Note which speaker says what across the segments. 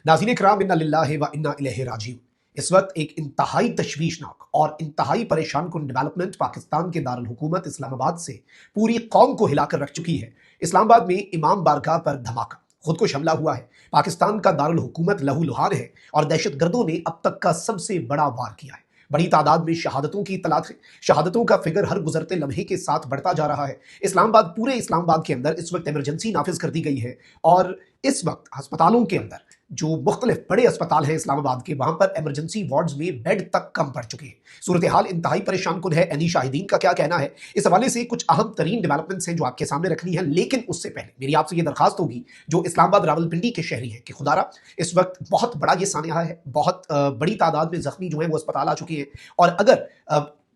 Speaker 1: नाज़रीन इकराम, इन्ना लिल्लाहि व इन्ना इलैहि राजिऊन। इस वक्त एक इंतहाई तशवीशनाक और इंतहाई परेशान कुन डेवलपमेंट पाकिस्तान के दारुल हुकूमत इस्लामाबाद से पूरी कौम को हिलाकर रख चुकी है। इस्लामाबाद में इमाम बारगाह पर धमाका, खुदकुश हमला हुआ है। पाकिस्तान का दारुल हुकूमत लहूलुहान है और दहशतगर्दों ने अब तक का सबसे बड़ा वार किया है। बड़ी तादाद में शहादतों की इत्तलात है। शहादतों का फिगर हर गुजरते लम्हे के साथ बढ़ता जा रहा है। पूरे इस्लामाबाद के अंदर इस वक्त इमरजेंसी नाफिज कर दी गई है और इस वक्त अस्पतालों के अंदर जो मुख्तलिफ बड़े अस्पताल हैं इस्लामाबाद के, वहां पर इमरजेंसी वार्ड्स में बेड तक कम पड़ चुके हैं। सूरत हाल इंतहाई परेशान कुन है। एनी शाहिदीन का क्या कहना है, इस हवाले से कुछ अहम तरीन डेवलपमेंट्स हैं जो आपके सामने रखनी है। लेकिन उससे पहले मेरी आपसे ये दरखास्त होगी, जो इस्लामाबाद रावलपिंडी के शहरी हैं, कि खुदारा इस वक्त बहुत बड़ा ये सानिया है। बहुत बड़ी तादाद में जख्मी जो है वो अस्पताल आ चुके हैं और अगर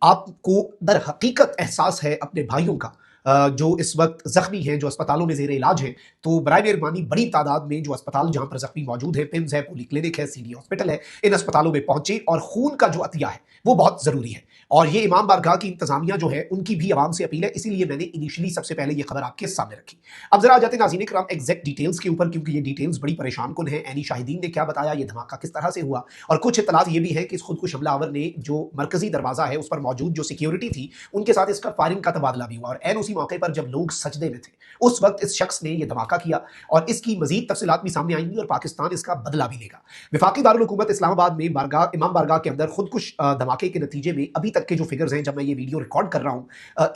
Speaker 1: आपको दर हकीकत एहसास है अपने भाइयों का जो इस वक्त जख्मी हैं, जो अस्पतालों में जेर इलाज हैं, तो बराए मेहरबानी बड़ी तादाद में जो अस्पताल जहां पर जख्मी मौजूद है, पिम्स है, पोली क्लिनिक है, सीडी हॉस्पिटल है, इन अस्पतालों में पहुंचे और खून का जो अतिया है वो बहुत जरूरी है। और ये इमाम बारगाह की इंतजामिया जो है उनकी भी आवाम से अपील है, इसीलिए मैंने इनिशियली सबसे पहले ये खबर आपके सामने रखी। अब जरा आ जाते हैं नाज़रीन इकराम एग्जैक्ट डिटेल्स के ऊपर, क्योंकि ये डिटेल्स बड़ी परेशान कुन है। एनी शाहिदीन ने क्या बताया, ये धमाका किस तरह से हुआ, और कुछ इत्तलात ये भी है कि इस खुदकुश हमलावर ने जो मरकजी दरवाजा है उस पर मौजूद जो सिक्योरिटी थी उनके साथ इसका फायरिंग का तबादला भी हुआ। और एन उसी मौके पर जब लोग सजदे में थे उस वक्त इस शख्स ने यह धमाका किया और इसकी मजीद तफसीलात भी सामने आएंगी और पाकिस्तान इसका बदला भी लेगा। वफाकी दारुल हुकूमत इस्लामाबाद में इमाम बारगाह के अंदर खुदकुश धमाके के नतीजे में अभी तक के जो फिगर्स हैं, जब मैं ये वीडियो रिकॉर्ड कर रहा हूं,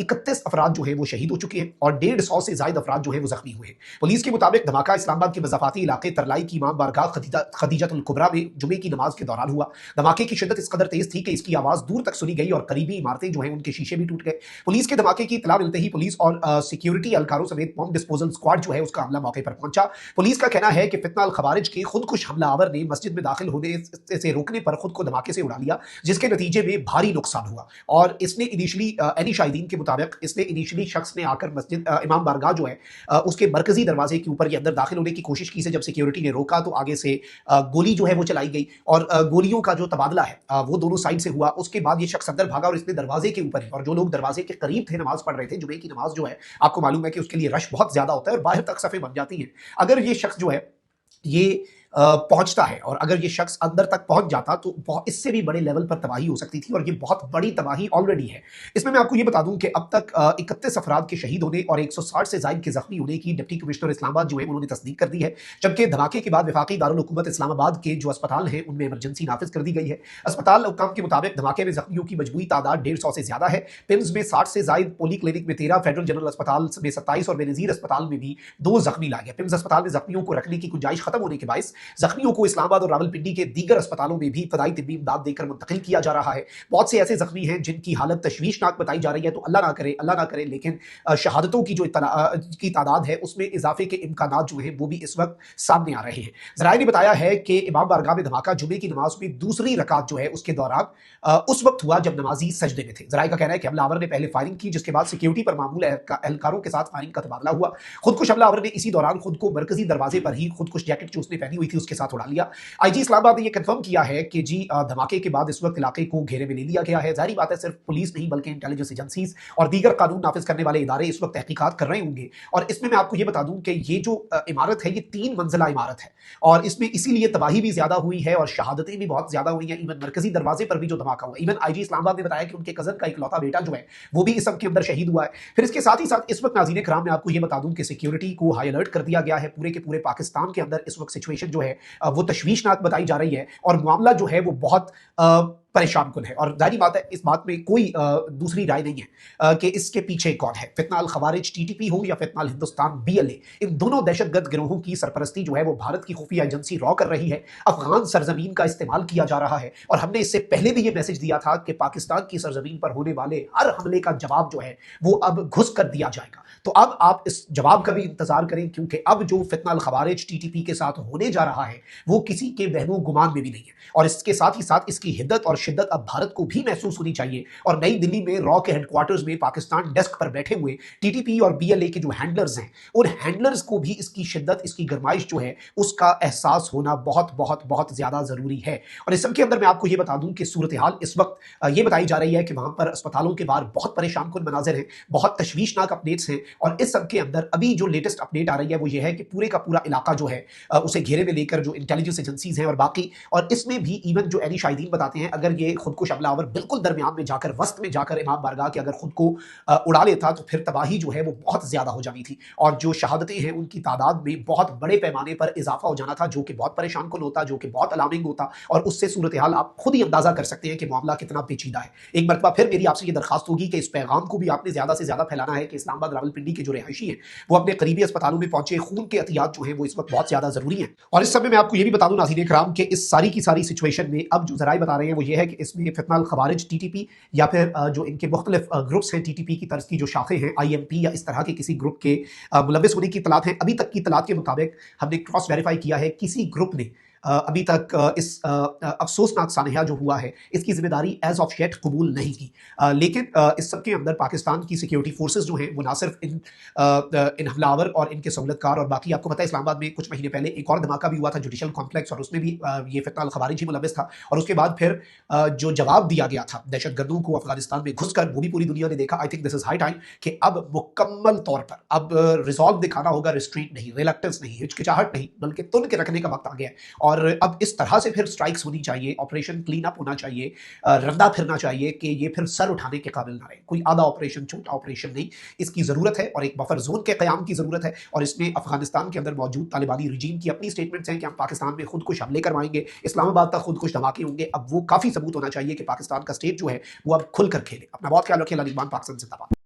Speaker 1: 31 अफराद जो है वो शहीद हो चुके हैं और 150 से ज्यादा अफराद जो है वो जख्मी हुए हैं। पुलिस के मुताबिक धमाका इस्लामाबाद के मज़ाफाती इलाके तरलाई की इमाम बारगाह खदीजतुल कुबरा में जुमे की नमाज के दौरान हुआ। धमाके की शिद्दत इस कदर तेज थी कि इसकी आवाज दूर तक सुनी गई और करीबी इमारतें जो है उनके शीशे भी टूट गए। पुलिस के धमाके की इत्तला मिलते ही पुलिस और सिक्योरिटी एहलकारों समेत बॉम्ब डिस्पोजल स्क्वाड जो है उसका हमला मौके पर पहुंचा। पुलिस का कहना है कि फितना अल खवारिज के खुदकुश हमलावर ने मस्जिद में दाखिल होने से रोकने पर खुद को धमाके से उड़ा लिया, जिसके नतीजे में भारी नुकसान हुआ। और इसने इनिशियली एनी शाहिदीन के मुताबिक इसने इनिशियली शख्स ने आकर मस्जिद इमाम बारगाह जो है उसके मरकजी दरवाजे के ऊपर ये अंदर दाखिल होने की कोशिश की से जब सिक्योरिटी ने रोका तो आगे से गोली जो है वो चलाई गई और गोलियों का जो तबादला है वो दोनों साइड से हुआ। उसके बाद ये शख्स अंदर भागा और इसने दरवाजे के ऊपर ही, और जो लोग दरवाजे के करीब थे नमाज पढ़ रहे थे, जुमे की नमाज जो है आपको मालूम है कि उसके लिए रश बहुत ज्यादा होता है और बाहर तक सफे बन जाती हैं। अगर ये शख्स जो है ये पहुंचता है और अगर ये शख्स अंदर तक पहुंच जाता तो इससे भी बड़े लेवल पर तबाही हो सकती थी और ये बहुत बड़ी तबाही ऑलरेडी है। इसमें मैं आपको ये बता दूं कि अब तक 31 अफराद के शहीद होने और 160 से ज्यादा के जख्मी होने की डिप्टी कमिश्नर इस्लामाबाद जो है उन्होंने तस्दीक कर दी है। जबकि धमाके के बाद वफाकी दारुल हुकूमत इस्लामाबाद के जो अस्पताल हैं उनमें इमरजेंसी नाफिज कर दी गई है। अस्पताल हुक्काम के मुताबिक धमाके में जख्मियों की मजमूई तादाद 150 से ज्यादा है। पिम्स में 60 से ज्यादा, पोली क्लिनिक में 13, फेडरल जनरल अस्पताल में 27 और बेनजीर अस्पताल में भी 2 जख्मी लाए गए। पिम्स अस्पताल में जख्मियों को रखने की गुंजाइश खत्म होने के बायस जख्मियों को इस्लामाबाद और रावलपिंडी के दीगर अस्पतालों में भी इब्तदाई तिब्बी इमदाद देकर मुंतकिल किया जा रहा है। बहुत से ऐसे जख्मी हैं जिनकी हालत तशवीशनाक बताई जा रही है, तो अल्लाह ना करे, लेकिन शहादतों की जो की तादाद है उसमें इजाफे के इम्कानात जो हैं वो भी इस वक्त सामने आ रहे हैं। ज़राए ने बताया है कि इमाम बारगाह में धमाका जुमे की नमाज में दूसरी रकात जो है उसके दौरान उस वक्त हुआ जब नमाजी सजदे में थे। ज़राए का कहना है कि हमलावर ने पहले फायरिंग की, जिसके बाद सिक्योरिटी पर मामूल एहलकारों के साथ फायरिंग का तबादला हुआ। खुदकुश हमलावर ने इसी दौरान खुद को मरकजी दरवाजे पर ही खुदकुश जैकेट जो उसने पहनी हुई थी उसके साथ उड़ा लिया। आईजी इस्लामाबाद ने यह कंफर्म किया है कि जी धमाके के बाद इस वक्त इलाके को घेरे में ले लिया गया है। जाहिर बात है सिर्फ पुलिस नहीं बल्कि इंटेलिजेंस एजेंसीज और दीगर कानून नाफिज करने वाले इदारे इस वक्त तहकीकात कर रहे होंगे। और इसमें मैं आपको ये बता दूं कि ये जो इमारत है ये 3 मंजिला इमारत है और इसमें इसीलिए तबाही भी ज्यादा हुई है और शहादतें भी बहुत ज्यादा हुई हैं। इवन मरकजी दरवाजे पर भी जो धमाका हुआ, इवन आईजी इस्लामाबाद ने बताया कि उनके कजन का इकलौता बेटा जो है वो भी इस सब के अंदर शहीद हुआ है। फिर इसके साथ ही साथ इस वक्त नाज़रीन इकराम मैं आपको ये बता दूं कि सिक्योरिटी को हाई अलर्ट कर दिया गया है। पूरे के पूरे पाकिस्तान के अंदर इस वक्त सिचुएशन जो है वो तशवीशनाक बताई जा रही है और मामला जो है वो बहुत परेशान कुन है। और जाहिर बात है इस बात में कोई दूसरी राय नहीं है कि इसके पीछे कौन है। फितना अल खवारिज टीटीपी हो या फितना अल हिंदुस्तान बीएलए, इन दोनों दहशतगर्द गिरोहों की सरपरस्ती जो है वो भारत की खुफिया एजेंसी रॉ कर रही है। अफगान सरजमीन का इस्तेमाल किया जा रहा है और हमने इससे पहले भी ये मैसेज दिया था कि पाकिस्तान की सरजमीन पर होने वाले हर हमले का जवाब जो है वो अब घुस कर दिया जाएगा। तो अब आप इस जवाब का भी इंतजार करें, क्योंकि अब जो फितना अल खवारिज टीटीपी के साथ होने जा रहा है वो किसी के बहमो गुमान में भी नहीं है। और इसके साथ ही साथ इसकी हिद्दत और शिद्दत अब भारत को भी महसूस होनी चाहिए और नई दिल्ली में रॉ के हेडक्वार्टर्स में पाकिस्तान डेस्क पर बैठे हुए टीटीपी और बीएलए के जो हैंडलर्स हैं, उन हैंडलर्स को भी इसकी शिद्दत, इसकी गरमाइश जो है उसका एहसास होना बहुत बहुत बहुत ज्यादा जरूरी है। और इस सब के अंदर मैं आपको ये बता दूं कि सूरत हाल इस वक्त ये बताई जा रही है कि वहां पर अस्पतालों के बाहर बहुत परेशान कुन मनाजिर हैं, बहुत तशवीशनाक अपडेट्स हैं। और इस सब के अंदर अभी जो लेटेस्ट अपडेट आ रही है वो ये है कि पूरे का पूरा इलाका जो है उसे घेरे में लेकर जो इंटेलिजेंस एजेंसीज हैं और बाकी, और इसमें भी इवन जो एनी शाहिदीन बताते हैं, अगर ये खुदकुश हमलावर बिल्कुल दरमियान में जाकर, वस्त में जाकर इमाम बारगाह के अगर खुद को उड़ा लेता तो फिर तबाही जो है वो बहुत ज्यादा हो जानी थी और जो शहादतें हैं उनकी तादाद में बहुत बड़े पैमाने पर इजाफा हो जाना था, जो कि बहुत परेशान कुन होता, जो कि बहुत अलार्मिंग होता। और उससे सूरत हाल आप खुद ही अंदाजा कर सकते हैं कि मामला कितना पेचीदा है। एक मरतबा फिर मेरी आपसे ये दरखास्त होगी कि इस पैगाम को भी आपने ज्यादा से ज्यादा फैलाना है कि इस्लामाबाद रावलपिंडी के जो रिहायशी हैं वो अपने करीबी अस्पतालों में पहुंचे। खून के एहतियात जो है वो इस वक्त बहुत ज्यादा जरूरी है। और इस समय मैं आपको ये भी बता दूं नाज़रीन इकराम कि इस सारी की सारी सिचुएशन में अब जो जराए बता रहे हैं वो ये है कि इसमें फितना अल खवारिज टीटीपी या फिर जो इनके मुख्तलिफ ग्रुप्स हैं टीटीपी की तर्ज की जो शाखें हैं आईएमपी या इस तरह के किसी ग्रुप के मुलविस होने की इतलात हैं। अभी तक की इतलात के मुताबिक हमने क्रॉस वेरीफाई किया है, किसी ग्रुप ने अभी तक इस अफसोसनाक सानहा जो हुआ है इसकी जिम्मेदारी एज ऑफ येट कबूल नहीं की। लेकिन इस सब के अंदर पाकिस्तान की सिक्योरिटी फोर्सेस जो हैं वो ना सिर्फ इन हमलावर और इनके सहूलतकार, और बाकी आपको पता है इस्लामाबाद में कुछ महीने पहले एक और धमाका भी हुआ था जुडिशल कॉम्प्लेक्स, और उसमें भी ये फितना अल खवारिज ही मुलविस था। और उसके बाद फिर जो जवाब दिया गया था दहशतगर्दों को अफगानिस्तान में घुसकर, वो भी पूरी दुनिया ने देखा। I think this is high time कि अब मुकम्मल तौर पर अब रिजॉल्व दिखाना होगा, रिस्ट्रेंट नहीं, रिलक्टेंस नहीं, हिचकिचाहट नहीं, बल्कि तुन के रखने का वक्त आ गया है। और अब इस तरह से फिर स्ट्राइक्स होनी चाहिए, ऑपरेशन क्लीन अप होना चाहिए, रंदा फिरना चाहिए कि ये फिर सर उठाने के काबिल ना रहे। कोई आधा ऑपरेशन, छोटा ऑपरेशन नहीं, इसकी जरूरत है और एक बफर जोन के कयाम की जरूरत है। और इसमें अफगानिस्तान के अंदर मौजूद तालिबानी रिजीम की अपनी स्टेटमेंट्स हैं कि हम पाकिस्तान में खुद कुछ हमले करवाएंगे, इस्लामाबाद तक खुद कुछ धमाके होंगे। अब वो काफी सबूत होना चाहिए कि पाकिस्तान का स्टेट जो है वो अब खुलकर खेले। अपना बहुत ख्याल रखिए। पाकिस्तान जिंदाबाद।